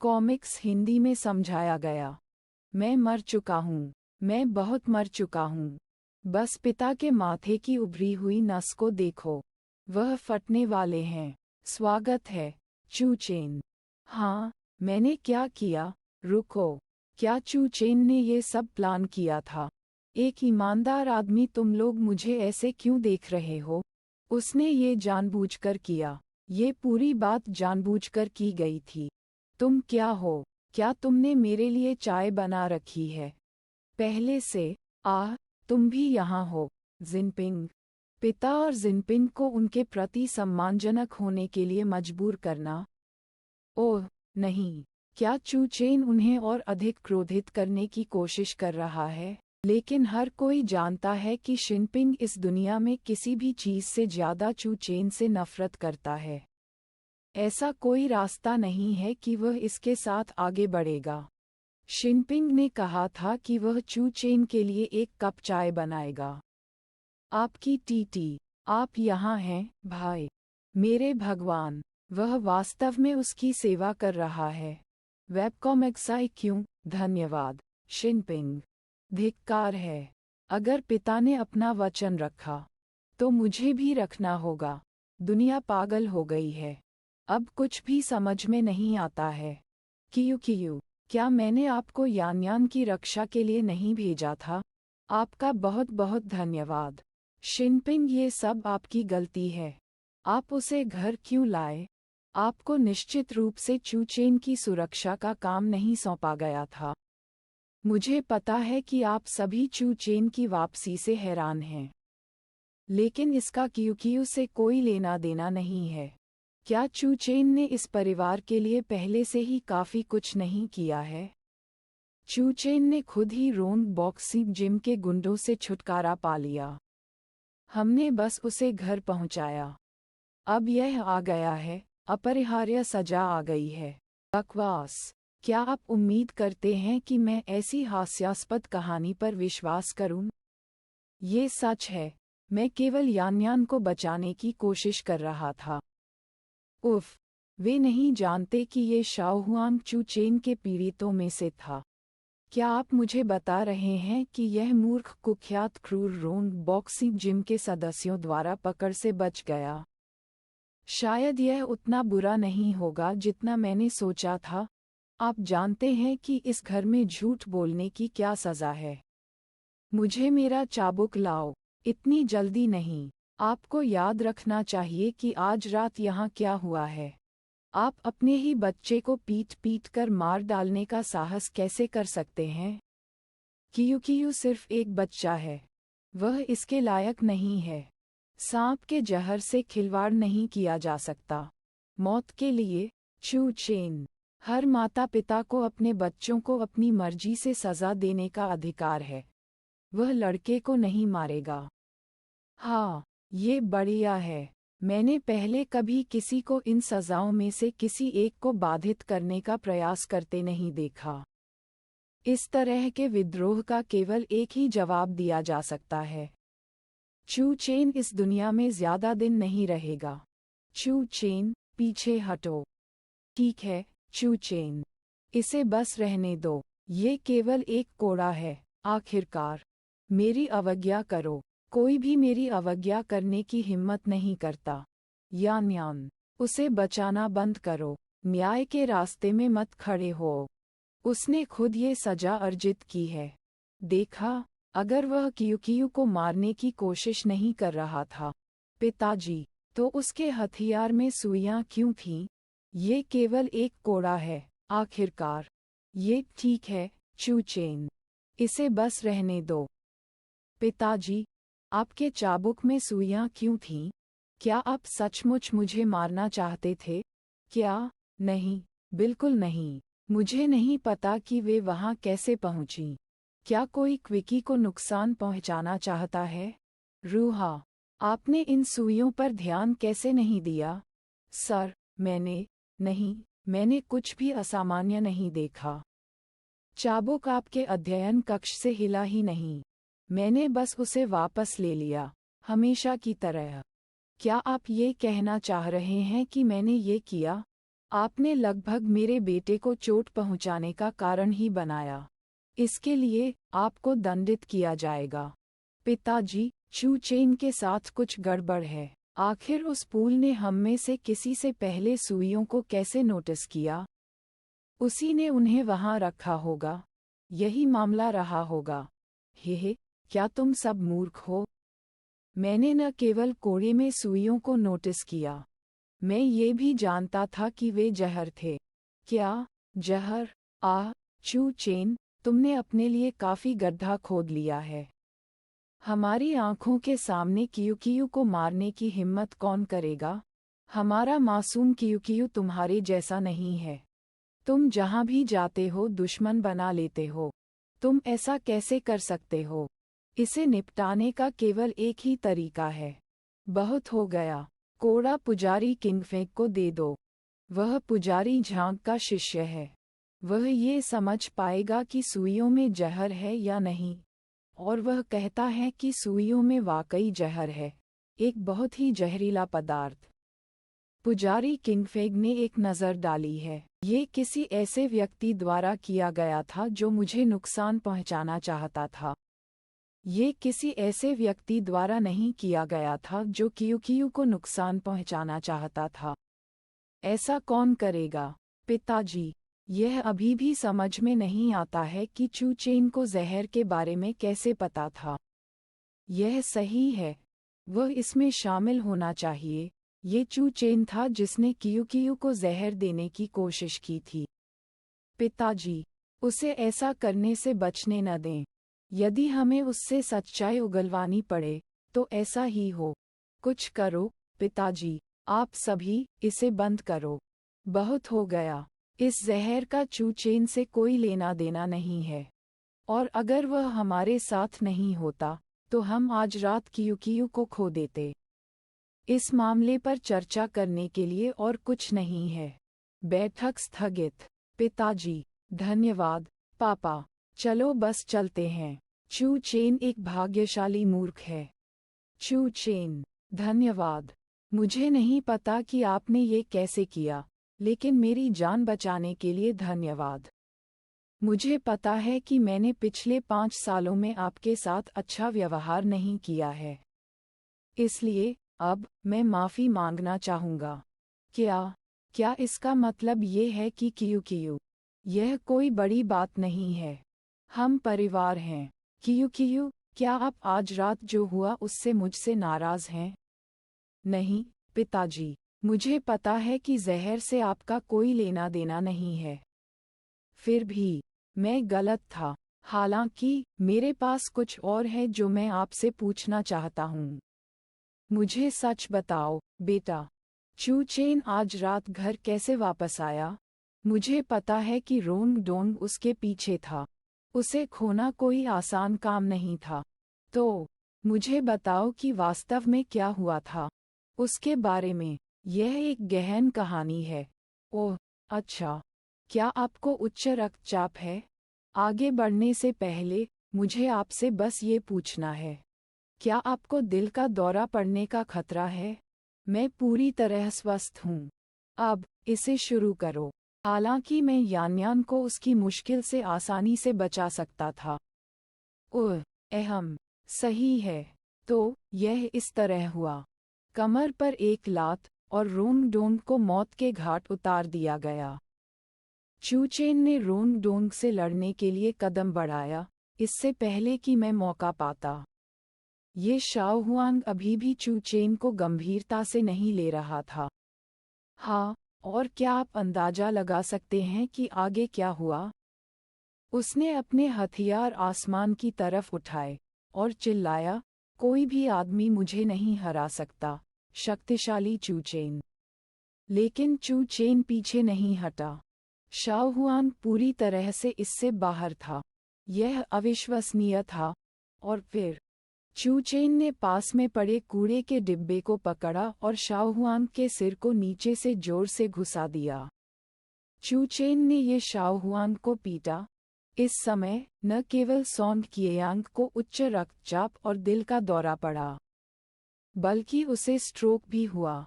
Comics Hindi में समझाया गया। मैं मर चुका हूँ, मैं बहुत मर चुका हूँ। बस पिता के माथे की उभरी हुई नस को देखो, वह फटने वाले हैं। स्वागत है, चू चेन। हाँ, मैंने क्या किया? रुको, क्या चू चेन ने ये सब प्लान किया था? एक ईमानदार आदमी, तुम लोग मुझे ऐसे क्यों देख रहे हो? उसने ये जानबूझकर किया। ये पूरी बात जानबूझकर की गई थी। तुम क्या हो? क्या तुमने मेरे लिए चाय बना रखी है? पहले से, तुम भी यहाँ हो। जिनपिंग। पिता और जिनपिंग को उनके प्रति सम्मानजनक होने के लिए मजबूर करना। ओह, नहीं, क्या चू चेन उन्हें और अधिक क्रोधित करने की कोशिश कर रहा है? लेकिन हर कोई जानता है कि शिनपिंग इस दुनिया में किसी भी चीज़ से ज़्यादा चू चेन से नफरत करता है। ऐसा कोई रास्ता नहीं है कि वह इसके साथ आगे बढ़ेगा। शिनपिंग ने कहा था कि वह चू चेन के लिए एक कप चाय बनाएगा। आपकी टीटी, आप यहाँ हैं, भाई। मेरे भगवान, वह वास्तव में उसकी सेवा कर रहा है। वेबकॉमिक्साई क्यों? धन्यवाद, शिनपिंग। धिक्कार है। अगर पिता ने अपना वचन रखा, तो मुझे भी रखना होगा। दुनिया पागल हो गई है। अब कुछ भी समझ में नहीं आता है। कियू, क्या मैंने आपको यान की रक्षा के लिए नहीं भेजा था? आपका बहुत बहुत धन्यवाद। शिनपिंग, ये सब आपकी गलती है। आप उसे घर क्यों लाए? आपको निश्चित रूप से चू चेन की सुरक्षा का काम नहीं सौंपा गया था। मुझे पता है कि आप सभी चू चेन की वापसी से हैरान हैं। लेकिन इसका कियू से कोई लेना देना नहीं है। क्या चू चेन ने इस परिवार के लिए पहले से ही काफ़ी कुछ नहीं किया है? चू चेन ने खुद ही रोंग बॉक्सिंग जिम के गुंडों से छुटकारा पा लिया। हमने बस उसे घर पहुंचाया। अब यह आ गया है, अपरिहार्य सजा आ गई है। बकवास। क्या आप उम्मीद करते हैं कि मैं ऐसी हास्यास्पद कहानी पर विश्वास करूं? ये सच है, मैं केवल यान को बचाने की कोशिश कर रहा था। उफ, वे नहीं जानते कि ये शाओहुआंग चू चेन के पीड़ितों में से था। क्या आप मुझे बता रहे हैं कि यह मूर्ख कुख्यात क्रूर रोंग बॉक्सिंग जिम के सदस्यों द्वारा पकड़ से बच गया? शायद यह उतना बुरा नहीं होगा जितना मैंने सोचा था। आप जानते हैं कि इस घर में झूठ बोलने की क्या सज़ा है। मुझे मेरा चाबुक लाओ, इतनी जल्दी नहीं। आपको याद रखना चाहिए कि आज रात यहाँ क्या हुआ है। आप अपने ही बच्चे को पीट कर मार डालने का साहस कैसे कर सकते हैं? कियू सिर्फ एक बच्चा है। वह इसके लायक नहीं है। सांप के जहर से खिलवाड़ नहीं किया जा सकता। मौत के लिए, चू चेन। हर माता पिता को अपने बच्चों को अपनी मर्जी से सज़ा देने का अधिकार है। वह लड़के को नहीं मारेगा। हाँ, ये बढ़िया है। मैंने पहले कभी किसी को इन सज़ाओं में से किसी एक को बाधित करने का प्रयास करते नहीं देखा। इस तरह के विद्रोह का केवल एक ही जवाब दिया जा सकता है। चू चेन इस दुनिया में ज़्यादा दिन नहीं रहेगा। चू चेन, पीछे हटो। ठीक है, चू चेन। इसे बस रहने दो। ये केवल एक कोड़ा है। आखिरकार, मेरी अवज्ञा करो। कोई भी मेरी अवज्ञा करने की हिम्मत नहीं करता। यान, उसे बचाना बंद करो। न्याय के रास्ते में मत खड़े हो। उसने खुद ये सजा अर्जित की है। देखा, अगर वह कियू को मारने की कोशिश नहीं कर रहा था, पिताजी, तो उसके हथियार में सुइयां क्यों थीं? ये केवल एक कोड़ा है। आखिरकार, ये ठीक है, चू चेन। इसे बस रहने दो। पिताजी, आपके चाबुक में सुइयां क्यों थीं? क्या आप सचमुच मुझे मारना चाहते थे? क्या? नहीं, बिल्कुल नहीं। मुझे नहीं पता कि वे वहां कैसे पहुंचीं। क्या कोई क्विकी को नुकसान पहुंचाना चाहता है? रूहा, आपने इन सुइयों पर ध्यान कैसे नहीं दिया? सर, मैंने कुछ भी असामान्य नहीं देखा। चाबुक आपके अध्ययन कक्ष से हिला ही नहीं। मैंने बस उसे वापस ले लिया, हमेशा की तरह। क्या आप ये कहना चाह रहे हैं कि मैंने ये किया? आपने लगभग मेरे बेटे को चोट पहुंचाने का कारण ही बनाया। इसके लिए आपको दंडित किया जाएगा। पिताजी, चू चेन के साथ कुछ गड़बड़ है। आखिर उस पूल ने हम में से किसी से पहले सुइयों को कैसे नोटिस किया? उसी ने उन्हें वहां रखा होगा। यही मामला रहा होगा। हे, क्या तुम सब मूर्ख हो? मैंने न केवल कोड़े में सुइयों को नोटिस किया, मैं ये भी जानता था कि वे जहर थे। क्या जहर? चू चेन, तुमने अपने लिए काफी गड्ढा खोद लिया है। हमारी आंखों के सामने कियुकियु को मारने की हिम्मत कौन करेगा? हमारा मासूम कियुकियु तुम्हारे जैसा नहीं है। तुम जहां भी जाते हो दुश्मन बना लेते हो। तुम ऐसा कैसे कर सकते हो? इसे निपटाने का केवल एक ही तरीका है। बहुत हो गया। कोड़ा पुजारी किंगफेंग को दे दो। वह पुजारी झांग का शिष्य है। वह ये समझ पाएगा कि सुइयों में जहर है या नहीं। और वह कहता है कि सुइयों में वाकई जहर है, एक बहुत ही जहरीला पदार्थ। पुजारी किंगफेंग ने एक नज़र डाली है। ये किसी ऐसे व्यक्ति द्वारा किया गया था जो मुझे नुकसान पहुंचाना चाहता था। ये किसी ऐसे व्यक्ति द्वारा नहीं किया गया था जो कियुकियु को नुकसान पहुंचाना चाहता था। ऐसा कौन करेगा? पिताजी, यह अभी भी समझ में नहीं आता है कि चू चेन को जहर के बारे में कैसे पता था। यह सही है, वह इसमें शामिल होना चाहिए। ये चू चेन था जिसने कियुकियु को जहर देने की कोशिश की थी। पिताजी, उसे ऐसा करने से बचने न दें। यदि हमें उससे सच्चाई उगलवानी पड़े तो ऐसा ही हो। कुछ करो पिताजी, आप सभी इसे बंद करो। बहुत हो गया। इस जहर का चू चेन से कोई लेना देना नहीं है। और अगर वह हमारे साथ नहीं होता तो हम आज रात कियुकियु को खो देते। इस मामले पर चर्चा करने के लिए और कुछ नहीं है। बैठक स्थगित। पिताजी, धन्यवाद पापा। चलो बस चलते हैं। चू चेन एक भाग्यशाली मूर्ख है। चू चेन, धन्यवाद। मुझे नहीं पता कि आपने ये कैसे किया, लेकिन मेरी जान बचाने के लिए धन्यवाद। मुझे पता है कि मैंने पिछले 5 सालों में आपके साथ अच्छा व्यवहार नहीं किया है। इसलिए अब मैं माफ़ी मांगना चाहूँगा। क्या इसका मतलब ये है कि कियुकियु? यह कोई बड़ी बात नहीं है। हम परिवार हैं। कियुकियु, क्या आप आज रात जो हुआ उससे मुझसे नाराज़ हैं? नहीं पिताजी, मुझे पता है कि जहर से आपका कोई लेना देना नहीं है। फिर भी मैं गलत था। हालांकि मेरे पास कुछ और है जो मैं आपसे पूछना चाहता हूँ। मुझे सच बताओ बेटा, चू चेन आज रात घर कैसे वापस आया? मुझे पता है कि रोंग डोंग उसके पीछे था। उसे खोना कोई आसान काम नहीं था। तो मुझे बताओ कि वास्तव में क्या हुआ था उसके बारे में। यह एक गहन कहानी है। ओह अच्छा, क्या आपको उच्च रक्तचाप है? आगे बढ़ने से पहले मुझे आपसे बस ये पूछना है, क्या आपको दिल का दौरा पड़ने का खतरा है? मैं पूरी तरह स्वस्थ हूँ। अब इसे शुरू करो। हालांकि मैं यान्यान को उसकी मुश्किल से आसानी से बचा सकता था। सही है। तो यह इस तरह हुआ। कमर पर एक लात और रोंग डोंग को मौत के घाट उतार दिया गया। चू चेन ने रोंग डोंग से लड़ने के लिए कदम बढ़ाया, इससे पहले कि मैं मौका पाता। ये शाओ हुआंग अभी भी चू चेन को गंभीरता से नहीं ले रहा था। हाँ, और क्या आप अंदाजा लगा सकते हैं कि आगे क्या हुआ? उसने अपने हथियार आसमान की तरफ उठाए और चिल्लाया, कोई भी आदमी मुझे नहीं हरा सकता, शक्तिशाली चू चेन। लेकिन चू चेन पीछे नहीं हटा। शाओ हुआंग पूरी तरह से इससे बाहर था। यह अविश्वसनीय था। और फिर चू चेन ने पास में पड़े कूड़े के डिब्बे को पकड़ा और शाओ हुआंग के सिर को नीचे से जोर से घुसा दिया। चू चेन ने ये शाओ हुआंग को पीटा। इस समय न केवल सॉन्ग किएयांग को उच्च रक्तचाप और दिल का दौरा पड़ा, बल्कि उसे स्ट्रोक भी हुआ।